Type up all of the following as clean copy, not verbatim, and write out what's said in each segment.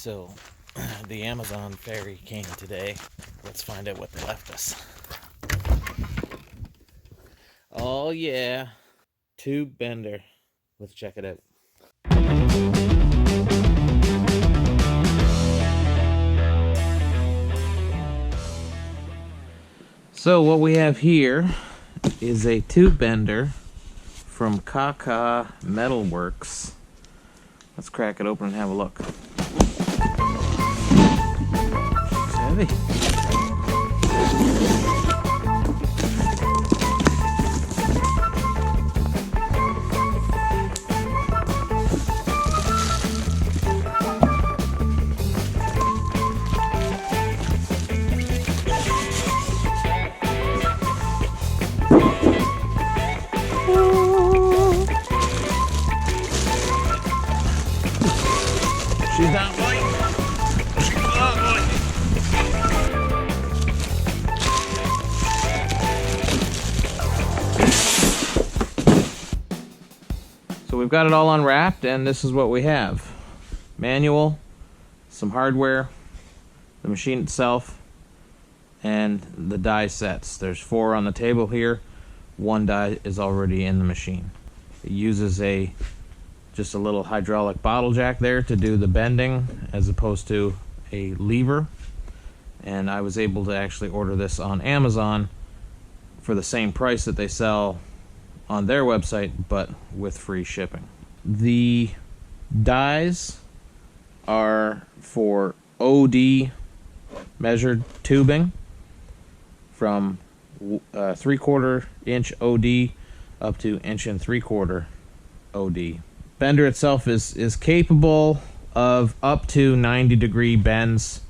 So, the Amazon ferry came today. Let's find out what they left us. Oh yeah, tube bender. Let's check it out. So what we have here is a tube bender from KAKA Metalworks. Let's crack it open and have a look. It's heavy. She's not white. She's ugly. So we've got it all unwrapped, and this is what we have. Manual, some hardware, the machine itself, and the die sets. There's 4 on the table here. 1 die is already in the machine. It uses just a little hydraulic bottle jack there to do the bending as opposed to a lever, and I was able to actually order this on Amazon for the same price that they sell on their website, but with free shipping. The dies are for OD measured tubing from 3/4 inch OD up to 1 3/4 OD. Bender itself is capable of up to 90-degree bends.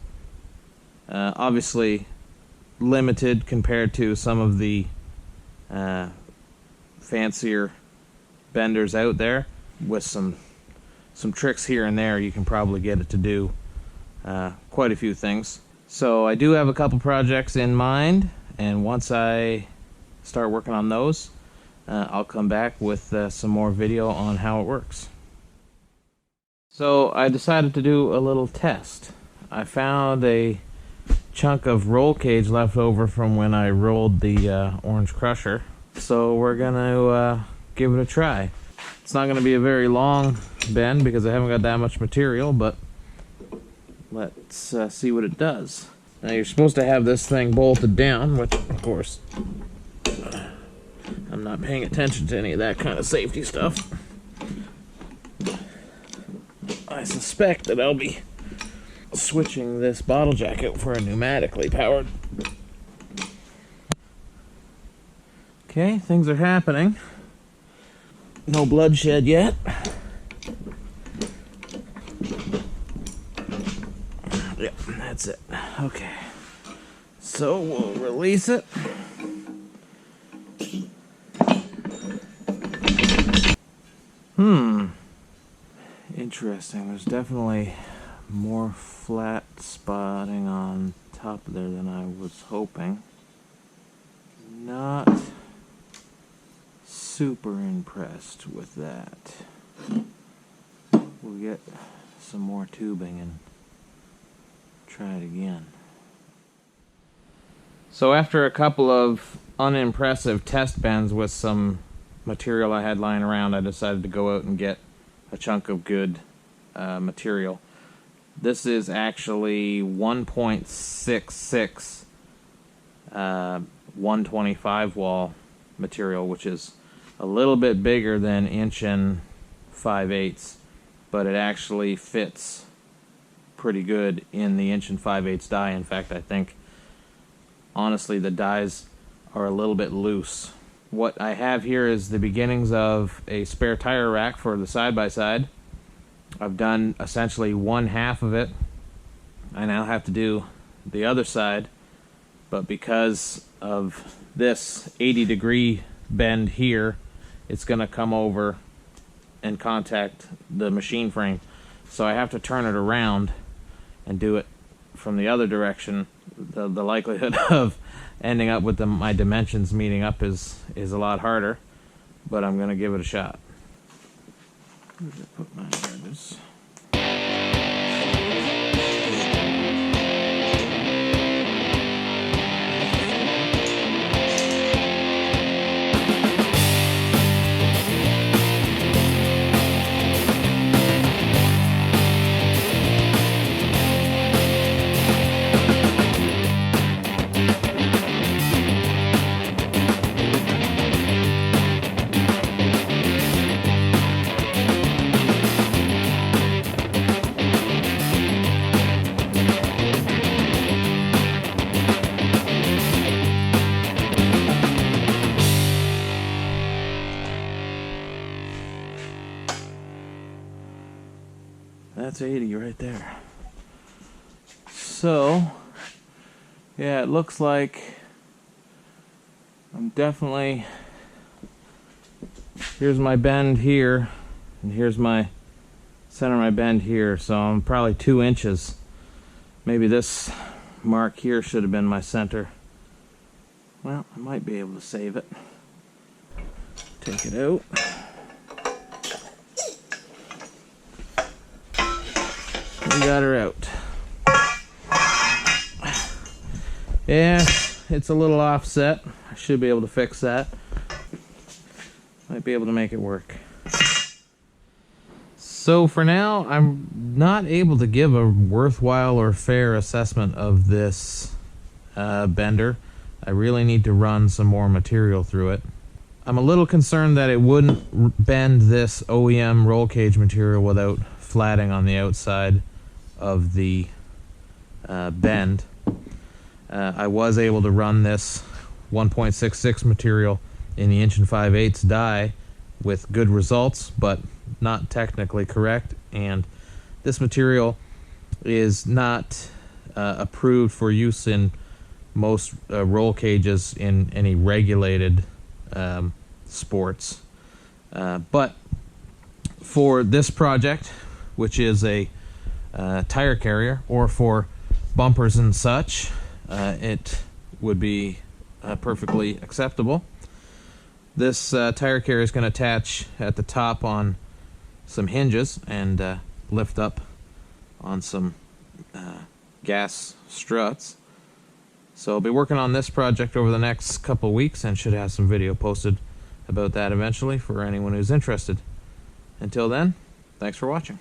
Obviously limited compared to some of the fancier benders out there. With some tricks here and there, you can probably get it to do quite a few things. So I do have a couple projects in mind, and once I start working on those, I'll come back with some more video on how it works. So I decided to do a little test. I found a chunk of roll cage left over from when I rolled the orange crusher. So we're gonna give it a try. It's not gonna be a very long bend because I haven't got that much material, but let's see what it does. Now you're supposed to have this thing bolted down, which of course I'm not paying attention to any of that kind of safety stuff. I suspect that I'll be switching this bottle jack out for a pneumatically powered. Okay, things are happening. No bloodshed yet. Yep, that's it. Okay. So we'll release it. Interesting. There's definitely more flat spotting on top there than I was hoping. Not super impressed with that. We'll get some more tubing and try it again. So after a couple of unimpressive test bends with some material I had lying around, I decided to go out and get a chunk of good material. This is actually 1.66 125 wall material, which is a little bit bigger than 1 5/8, but it actually fits pretty good in the 1 5/8 die. In fact, I think honestly the dies are a little bit loose. What I have here is the beginnings of a spare tire rack for the side-by-side. I've done essentially 1/2 of it. I now have to do the other side, but because of this 80-degree bend here, it's going to come over and contact the machine frame. So I have to turn it around and do it from the other direction. The likelihood of ending up with my dimensions meeting up is a lot harder, but I'm going to give it a shot. Where did I put my, there it is. That's 80 right there. So, yeah, it looks like I'm definitely... Here's my bend here, and here's my center of my bend here, so I'm probably 2 inches. Maybe this mark here should have been my center. Well, I might be able to save it. Take it out. We got her out. Yeah, it's a little offset. I should be able to fix that. Might be able to make it work. So for now, I'm not able to give a worthwhile or fair assessment of this bender. I really need to run some more material through it. I'm a little concerned that it wouldn't bend this OEM roll cage material without flatting on the outside of the bend. I was able to run this 1.66 material in the 1 5/8" die with good results, but not technically correct, and this material is not approved for use in most roll cages in any regulated sports. But for this project, which is a tire carrier, or for bumpers and such, it would be perfectly acceptable. This tire carrier is going to attach at the top on some hinges and lift up on some gas struts. So I'll be working on this project over the next couple of weeks and should have some video posted about that eventually for anyone who's interested. Until then, thanks for watching.